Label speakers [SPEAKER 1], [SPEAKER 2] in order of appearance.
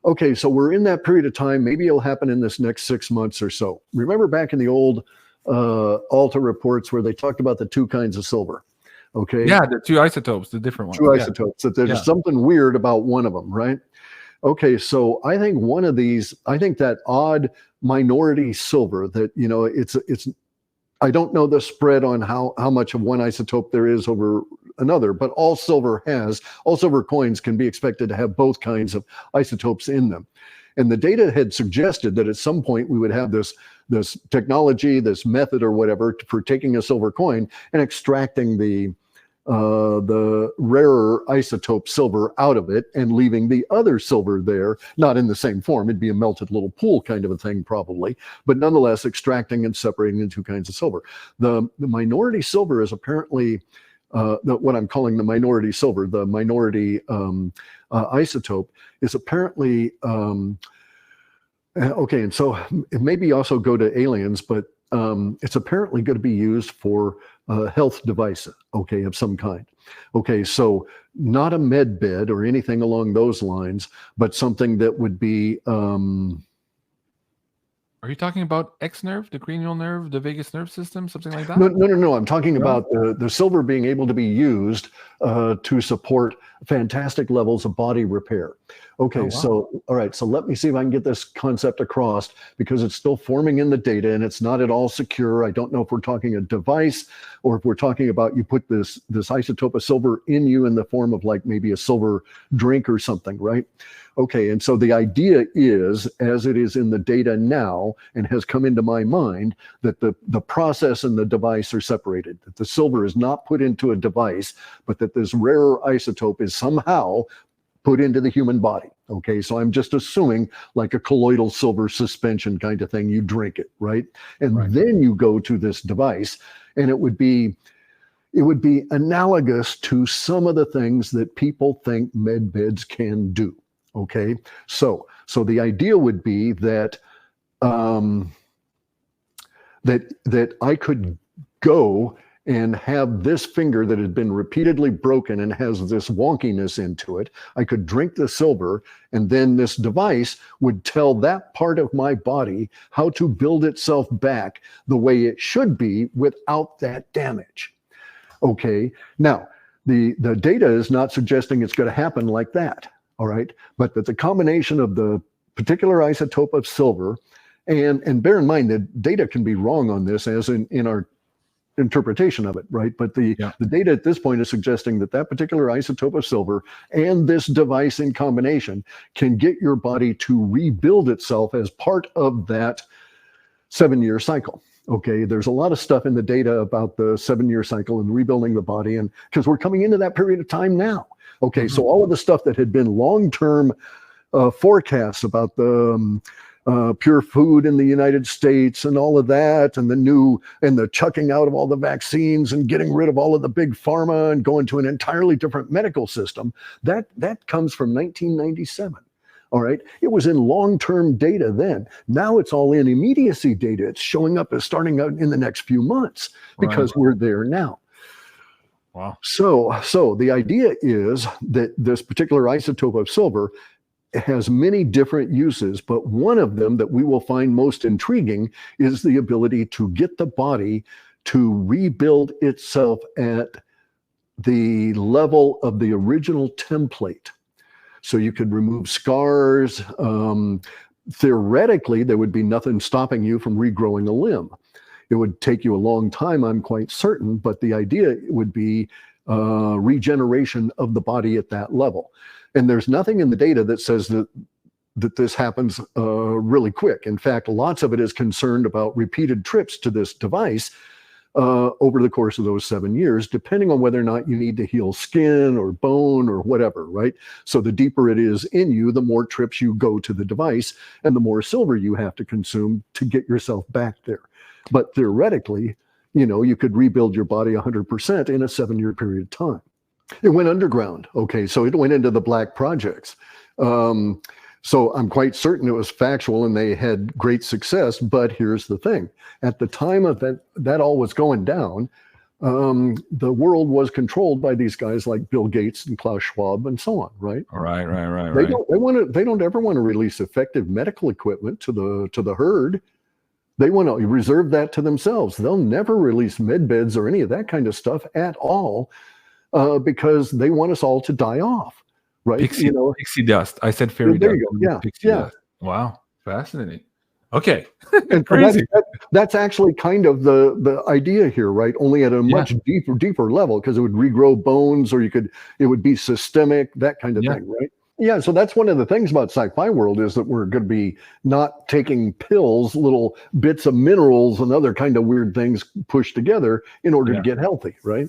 [SPEAKER 1] Okay, so we're in that period of time. Maybe it'll happen in this next 6 months or so. Remember back in the old Alta reports where they talked about the two kinds of silver? Okay.
[SPEAKER 2] Yeah, the two isotopes, the different ones.
[SPEAKER 1] Two isotopes. That there's something weird about one of them, right? Okay, so I think one of these, I think that odd minority silver that, it's I don't know the spread on how much of one isotope there is over another, but all silver coins can be expected to have both kinds of isotopes in them. And the data had suggested that at some point we would have this technology, this method or whatever for taking a silver coin and extracting the rarer isotope silver out of it and leaving the other silver there, not in the same form. It'd be a melted little pool kind of a thing probably, but nonetheless extracting and separating the two kinds of silver. The minority silver is apparently what I'm calling the minority silver, the minority isotope is apparently, okay, and so it maybe also go to aliens, but it's apparently going to be used for health devices, okay, of some kind. Okay, so not a med bed or anything along those lines, but something that would be...
[SPEAKER 2] Are you talking about X nerve, the cranial nerve, the vagus nerve system, something like that?
[SPEAKER 1] No. I'm talking about the silver being able to be used to support fantastic levels of body repair. Okay,
[SPEAKER 2] Oh, wow.
[SPEAKER 1] So, all right, so let me see if I can get this concept across because it's still forming in the data and it's not at all secure. I don't know if we're talking a device or if we're talking about you put this isotope of silver in you in the form of like maybe a silver drink or something, right? Okay, and so the idea is, as it is in the data now and has come into my mind, that the process and the device are separated, that the silver is not put into a device, but that this rarer isotope is somehow put into the human body. Okay, so I'm just assuming like a colloidal silver suspension kind of thing, you drink it, right? And then you go to this device and it would be analogous to some of the things that people think med beds can do. Okay, so the idea would be that that I could go and have this finger that had been repeatedly broken and has this wonkiness into it. I could drink the silver, and then this device would tell that part of my body how to build itself back the way it should be without that damage. Okay, now the data is not suggesting it's going to happen like that. All right, but that the combination of the particular isotope of silver, and bear in mind that data can be wrong on this as in our interpretation of it, right? But the data at this point is suggesting that particular isotope of silver and this device in combination can get your body to rebuild itself as part of that 7-year cycle. Okay, there's a lot of stuff in the data about the 7-year cycle and rebuilding the body, and because we're coming into that period of time now. Okay, so all of the stuff that had been long-term forecasts about the pure food in the United States and all of that, and the chucking out of all the vaccines and getting rid of all of the big pharma and going to an entirely different medical system, that comes from 1997. All right, it was in long-term data then. Now it's all in immediacy data. It's showing up as starting out in the next few months because we're there now.
[SPEAKER 2] Wow.
[SPEAKER 1] So the idea is that this particular isotope of silver has many different uses, but one of them that we will find most intriguing is the ability to get the body to rebuild itself at the level of the original template. So you could remove scars. Theoretically, there would be nothing stopping you from regrowing a limb. It would take you a long time, I'm quite certain, but the idea would be regeneration of the body at that level. And there's nothing in the data that says that this happens really quick. In fact, lots of it is concerned about repeated trips to this device over the course of those 7 years, depending on whether or not you need to heal skin or bone or whatever, right? So the deeper it is in you, the more trips you go to the device and the more silver you have to consume to get yourself back there. But theoretically, you could rebuild your body 100% in a 7-year period of time. It went underground. Okay, so it went into the black projects. So I'm quite certain it was factual and they had great success. But here's the thing. At the time of that all was going down, the world was controlled by these guys like Bill Gates and Klaus Schwab and so on, right?
[SPEAKER 2] Right.
[SPEAKER 1] They don't ever want to release effective medical equipment to the herd. They want to reserve that to themselves. They'll never release med beds or any of that kind of stuff at all, because they want us all to die off, right?
[SPEAKER 2] Pixie dust. I said fairy
[SPEAKER 1] there
[SPEAKER 2] dust.
[SPEAKER 1] you go. Yeah,
[SPEAKER 2] Pixie dust. Wow, fascinating. Okay,
[SPEAKER 1] and
[SPEAKER 2] crazy.
[SPEAKER 1] That's actually kind of the idea here, right? Only at a much deeper level, because it would regrow bones, or it would be systemic, that kind of thing, right? Yeah, so that's one of the things about sci-fi world, is that we're going to be not taking pills, little bits of minerals and other kind of weird things pushed together in order to get healthy, right?